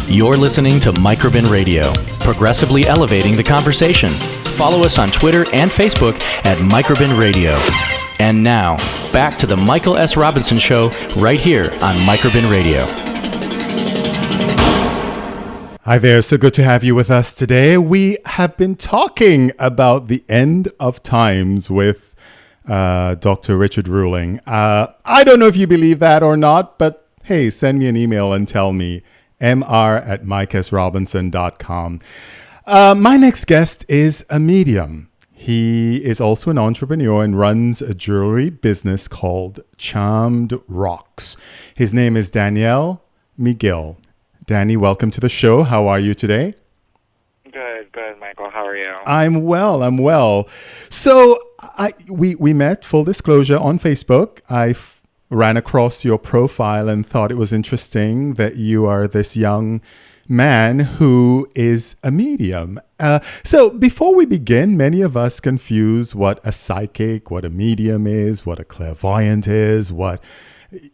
You're listening to Microbin Radio, progressively elevating the conversation. Follow us on Twitter and Facebook at Microbin Radio. And now, back to the Michael S. Robinson Show right here on Microbin Radio. Hi there, so good to have you with us today. We have been talking about the end of times with Dr. Richard Ruling. I don't know if you believe that or not, but hey, send me an email and tell me, mr@mikesrobinson.com. My next guest is a medium. He is also an entrepreneur and runs a jewelry business called Charmed Rocks. His name is Daniel Megill. Danny, welcome to the show. How are you today? Good, Michael. How are you? I'm well. So we met, full disclosure, on Facebook. I ran across your profile and thought it was interesting that you are this young man who is a medium. So before we begin, many of us confuse what a psychic, what a medium is, what a clairvoyant is, what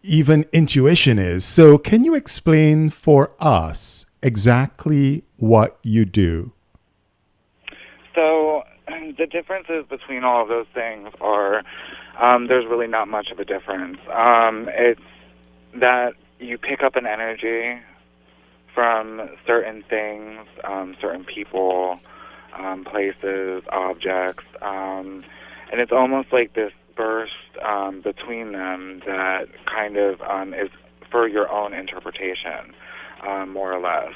even intuition is. So can you explain for us exactly what you do? So the differences between all of those things are there's really not much of a difference. It's that you pick up an energy from certain things, certain people, places, objects, and it's almost like this burst between them that kind of is for your own interpretation, more or less.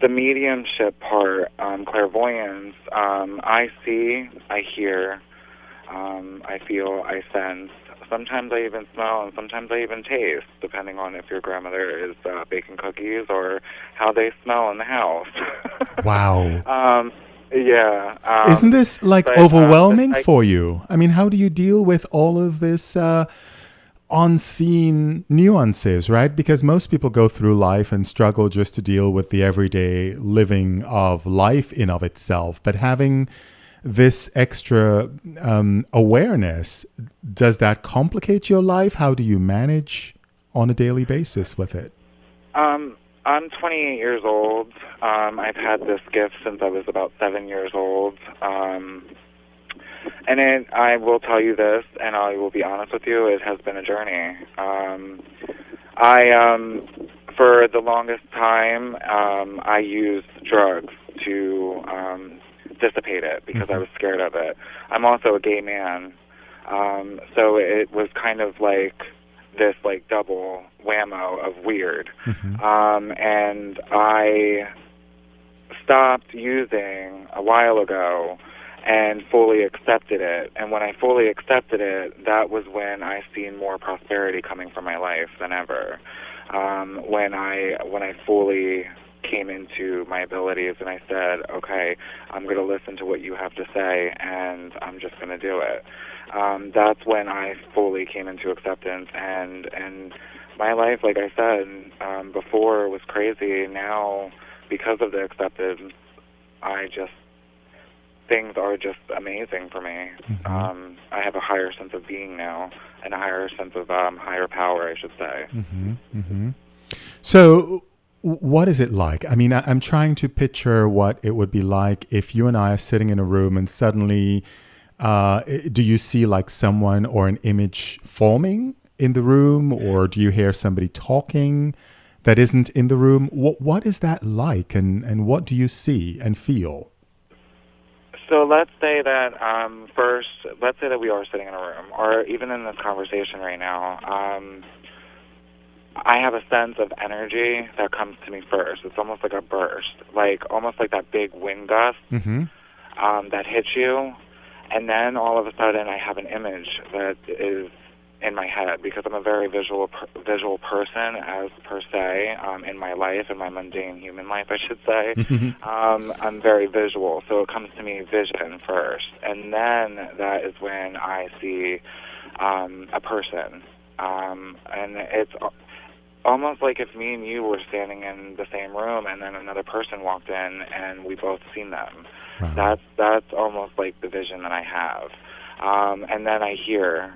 The mediumship part, clairvoyance, I see, I hear, I feel, I sense. Sometimes I even smell, and sometimes I even taste, depending on if your grandmother is baking cookies or how they smell in the house. Wow. Yeah. Isn't this overwhelming for you? I mean, how do you deal with all of this unseen nuances, right? Because most people go through life and struggle just to deal with the everyday living of life in of itself. But having this extra awareness, does that complicate your life? How do you manage on a daily basis with it? I'm 28 years old. I've had this gift since I was about 7 years old. And I will tell you this, and I will be honest with you, it has been a journey. For the longest time, I used drugs to dissipate it because I was scared of it. I'm also a gay man, so it was kind of like this double whammo of weird. And I stopped using a while ago and fully accepted it. And when I fully accepted it, that was when I seen more prosperity coming from my life than ever. When I fully came into my abilities and I said, okay, I'm going to listen to what you have to say and I'm just going to do it. That's when I fully came into acceptance, and my life, like I said, before was crazy. Now, because of the acceptance, things are just amazing for me. I have a higher sense of being now, and a higher sense of higher power, I should say. So what is it like? I mean, I'm trying to picture what it would be like if you and I are sitting in a room and suddenly, do you see like someone or an image forming in the room, or do you hear somebody talking that isn't in the room? What is that like, and what do you see and feel? So let's say that let's say that we are sitting in a room, or even in this conversation right now, I have a sense of energy that comes to me first. It's almost like a burst, almost like that big wind gust that hits you, and then all of a sudden I have an image that is in my head, because I'm a very visual person, as per se, in my life, in my mundane human life, I should say. I'm very visual, so it comes to me vision first, and then that is when I see a person, and it's almost like if me and you were standing in the same room and then another person walked in and we both seen them. Wow. That's almost like the vision that I have. And then I hear,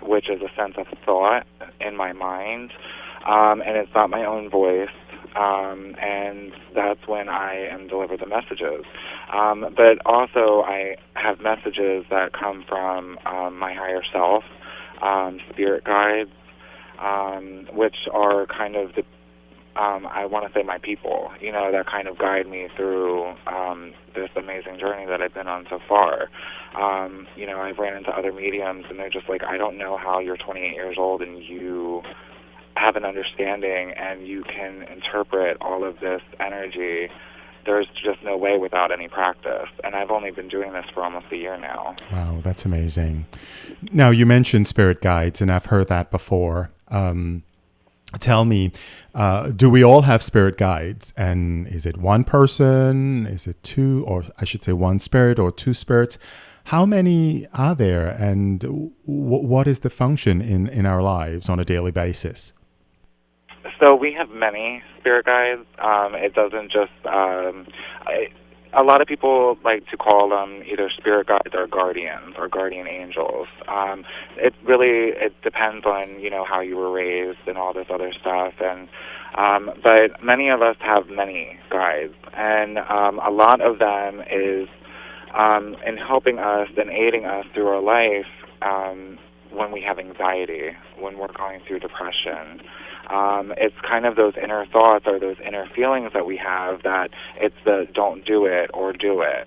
which is a sense of thought in my mind. and it's not my own voice. And that's when I am delivered the messages. But also I have messages that come from my higher self, spirit guides, which are kind of I want to say my people, that kind of guide me through this amazing journey that I've been on so far. I've ran into other mediums, and they're just like, I don't know how you're 28 years old and you have an understanding and you can interpret all of this energy. There's just no way without any practice. And I've only been doing this for almost a year now. Wow, that's amazing. Now, you mentioned spirit guides, and I've heard that before. Tell me, do we all have spirit guides? And is it one person? Is it two? Or I should say one spirit or two spirits? How many are there? And what is the function in our lives on a daily basis? So we have many spirit guides. It doesn't just... a lot of people like to call them either spirit guides or guardians or guardian angels. It depends on how you were raised and all this other stuff. And but many of us have many guides, and a lot of them is in helping us and aiding us through our life when we have anxiety, when we're going through depression. It's kind of those inner thoughts or those inner feelings that we have, that it's the don't do it or do it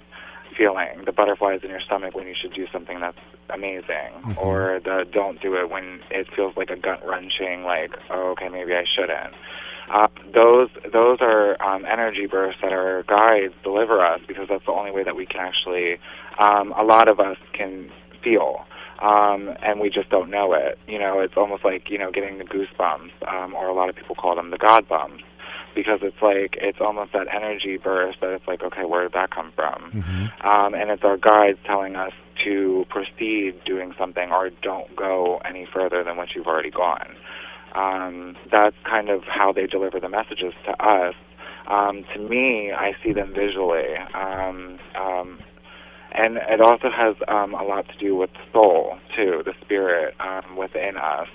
feeling, the butterflies in your stomach when you should do something that's amazing, or the don't do it when it feels like a gut-wrenching, like, oh, okay, maybe I shouldn't. Those are energy bursts that our guides deliver us, because that's the only way that we can actually, a lot of us can feel. And we just don't know it. It's almost like, getting the goosebumps, or a lot of people call them the God bumps, because it's almost that energy burst that it's like, okay, where did that come from? And it's our guides telling us to proceed doing something, or don't go any further than what you've already gone. That's kind of how they deliver the messages to us. To me, I see them visually. And it also has a lot to do with the soul, too, the spirit within us.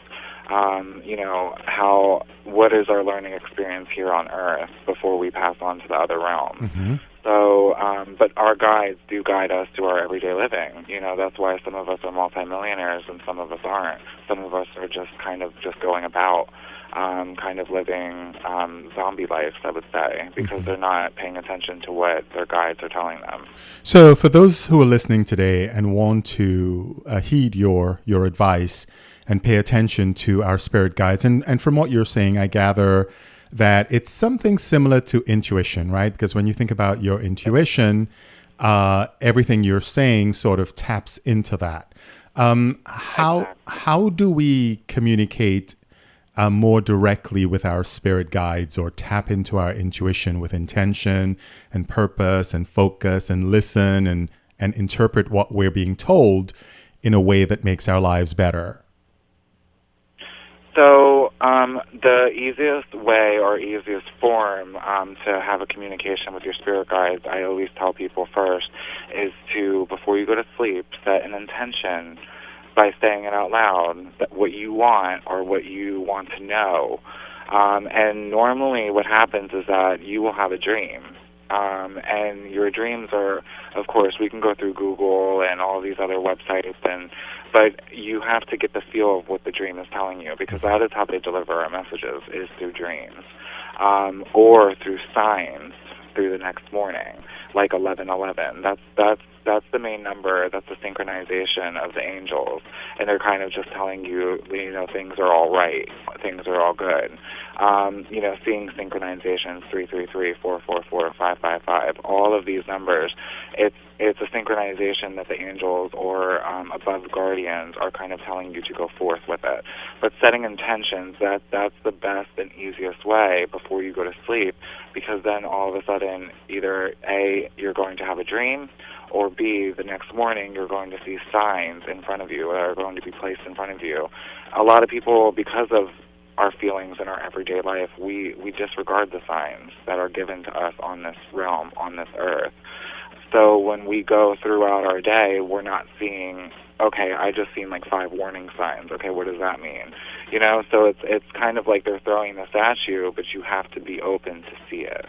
What is our learning experience here on Earth before we pass on to the other realm? So, but our guides do guide us to our everyday living. That's why some of us are multimillionaires and some of us aren't. Some of us are just kind of just going about kind of living zombie lives, I would say, because they're not paying attention to what their guides are telling them. So for those who are listening today and want to heed your advice and pay attention to our spirit guides, and from what you're saying, I gather that it's something similar to intuition, right? Because when you think about your intuition, everything you're saying sort of taps into that. How do we communicate more directly with our spirit guides, or tap into our intuition with intention and purpose and focus and listen and interpret what we're being told in a way that makes our lives better? So the easiest way or easiest form to have a communication with your spirit guides, I always tell people first, is to, before you go to sleep, set an intention by saying it out loud, that what you want or what you want to know. And normally what happens is that you will have a dream. And your dreams are, of course, we can go through Google and all these other websites, but you have to get the feel of what the dream is telling you, because that is how they deliver our messages, is through dreams, or through signs through the next morning, like 1111. That's the main number. That's the synchronization of the angels, and they're kind of just telling you, things are all right, things are all good. Seeing synchronizations 333, 444, 555, all of these numbers, it's a synchronization that the angels or above guardians are kind of telling you to go forth with it. But setting intentions, that's the best and easiest way before you go to sleep, because then all of a sudden, either A, you're going to have a dream, or B, the next morning you're going to see signs in front of you that are going to be placed in front of you. A lot of people, because of our feelings in our everyday life, we disregard the signs that are given to us on this realm, on this earth. So when we go throughout our day, we're not seeing, okay, I just seen like 5 warning signs. Okay, what does that mean? You know, so it's kind of like they're throwing this at you, but you have to be open to see it.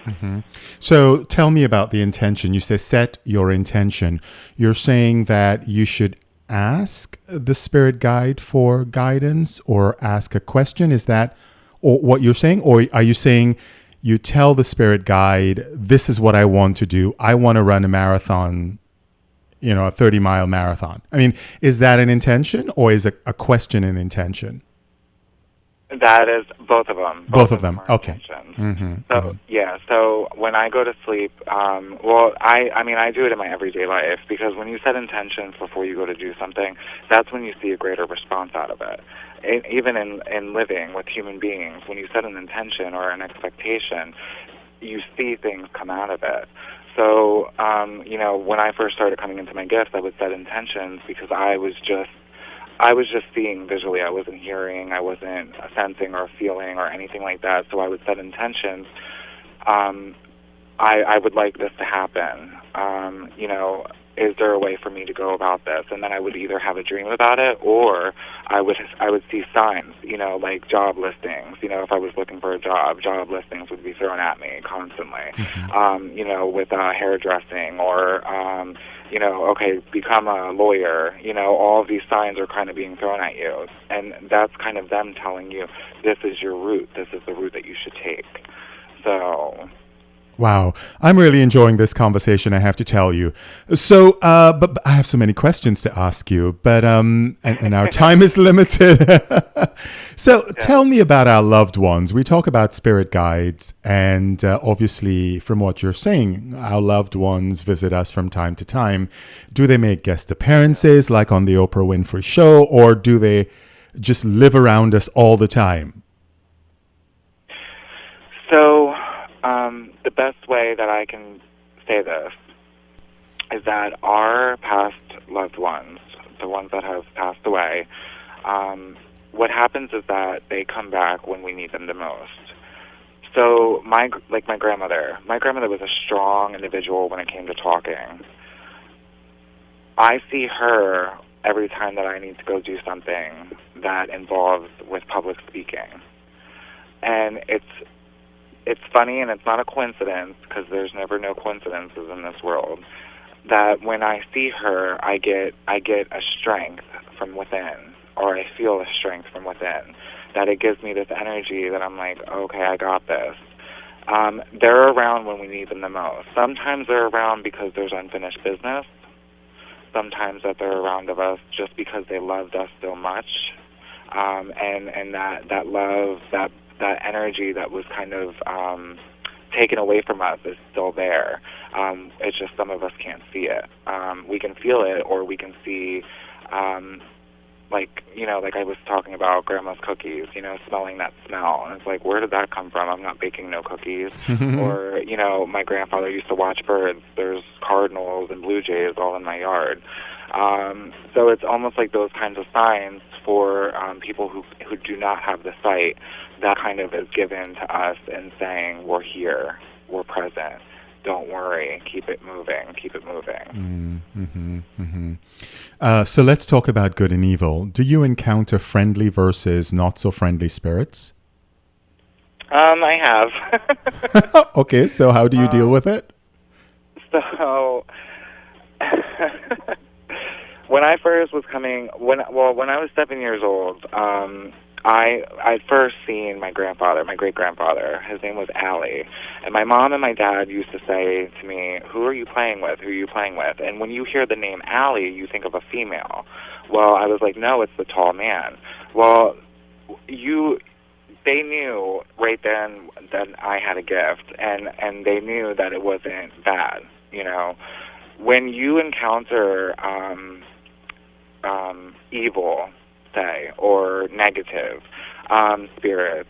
So tell me about the intention. You say set your intention. You're saying that you should ask the spirit guide for guidance or ask a question. Is that or what you're saying? Or are you saying you tell the spirit guide, this is what I want to do. I want to run a marathon, a 30-mile marathon. I mean, is that an intention or is a question an intention? That is both of them. Both of them. Okay. So when I go to sleep, I do it in my everyday life, because when you set intentions before you go to do something, that's when you see a greater response out of it. Even in living with human beings, when you set an intention or an expectation, you see things come out of it. So, when I first started coming into my gifts, I would set intentions because I was just seeing visually. I wasn't hearing, I wasn't sensing or feeling or anything like that. So I would set intentions. I would like this to happen. Is there a way for me to go about this? And then I would either have a dream about it, or I would see signs, like job listings. If I was looking for a job listings would be thrown at me constantly. With hairdressing or okay, become a lawyer. All of these signs are kind of being thrown at you, and that's kind of them telling you this is your route. This is the route that you should take. So. Wow. I'm really enjoying this conversation, I have to tell you. So, but I have so many questions to ask you, but and our time is limited. So tell me about our loved ones. We talk about spirit guides, and obviously from what you're saying, our loved ones visit us from time to time. Do they make guest appearances like on the Oprah Winfrey Show, or do they just live around us all the time? So, the best way that I can say this is that our past loved ones, the ones that have passed away, what happens is that they come back when we need them the most. So my grandmother was a strong individual when it came to talking. I see her every time that I need to go do something that involves with public speaking. And it's funny, and it's not a coincidence, because there's never no coincidences in this world, that when I see her, I get a strength from within, or I feel a strength from within, that it gives me this energy that I'm like, okay, I got this. They're around when we need them the most. Sometimes they're around because there's unfinished business. Sometimes that they're around of us just because they loved us so much, and that love, that energy that was kind of taken away from us is still there. It's just some of us can't see it. We can feel it, or we can see, like I was talking about Grandma's cookies, smelling that smell. And it's like, where did that come from? I'm not baking no cookies. Or, my grandfather used to watch birds. There's cardinals and blue jays all in my yard. So it's almost like those kinds of signs for people who do not have the sight, that kind of is given to us and saying, we're here, we're present, don't worry, keep it moving. So let's talk about good and evil. Do you encounter friendly versus not so friendly spirits? I have. Okay, so how do you deal with it? So when I first was coming, when I was 7 years old, I'd first seen my great-grandfather. His name was Allie. And my mom and my dad used to say to me, who are you playing with? Who are you playing with? And when you hear the name Allie, you think of a female. Well, I was like, no, it's the tall man. Well, they knew right then that I had a gift, and they knew that it wasn't bad, When you encounter evil, say, or negative spirits,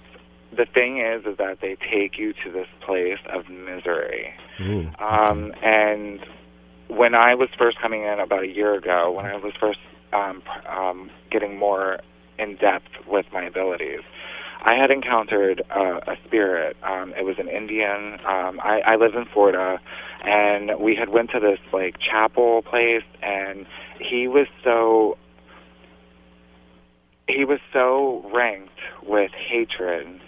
the thing is that they take you to this place of misery. Ooh, okay. And when I was first coming in about a year ago, when I was first getting more in depth with my abilities, I had encountered a spirit. It was an Indian. I live in Florida, and we had went to this chapel place, and he was so he was so ranked with hatred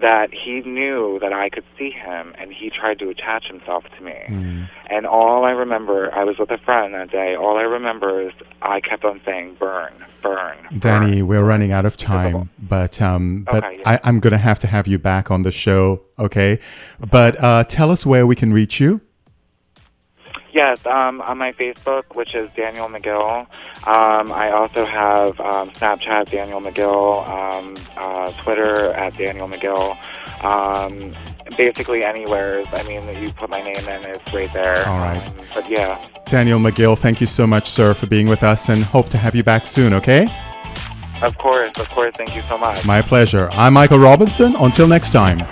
that he knew that I could see him, and he tried to attach himself to me. And all I remember, I was with a friend that day, all I remember is I kept on saying, burn, burn. Danny, burn. we're running out of time, but Okay, yeah. I'm going to have you back on the show, okay? But tell us where we can reach you. Yes, on my Facebook, which is Daniel Megill. I also have Snapchat, Daniel Megill, Twitter at Daniel Megill. Basically anywhere. I mean, you put my name in, it's right there. All right. But yeah. Daniel Megill, thank you so much, sir, for being with us, and hope to have you back soon, okay? Of course. Thank you so much. My pleasure. I'm Michael Robinson. Until next time.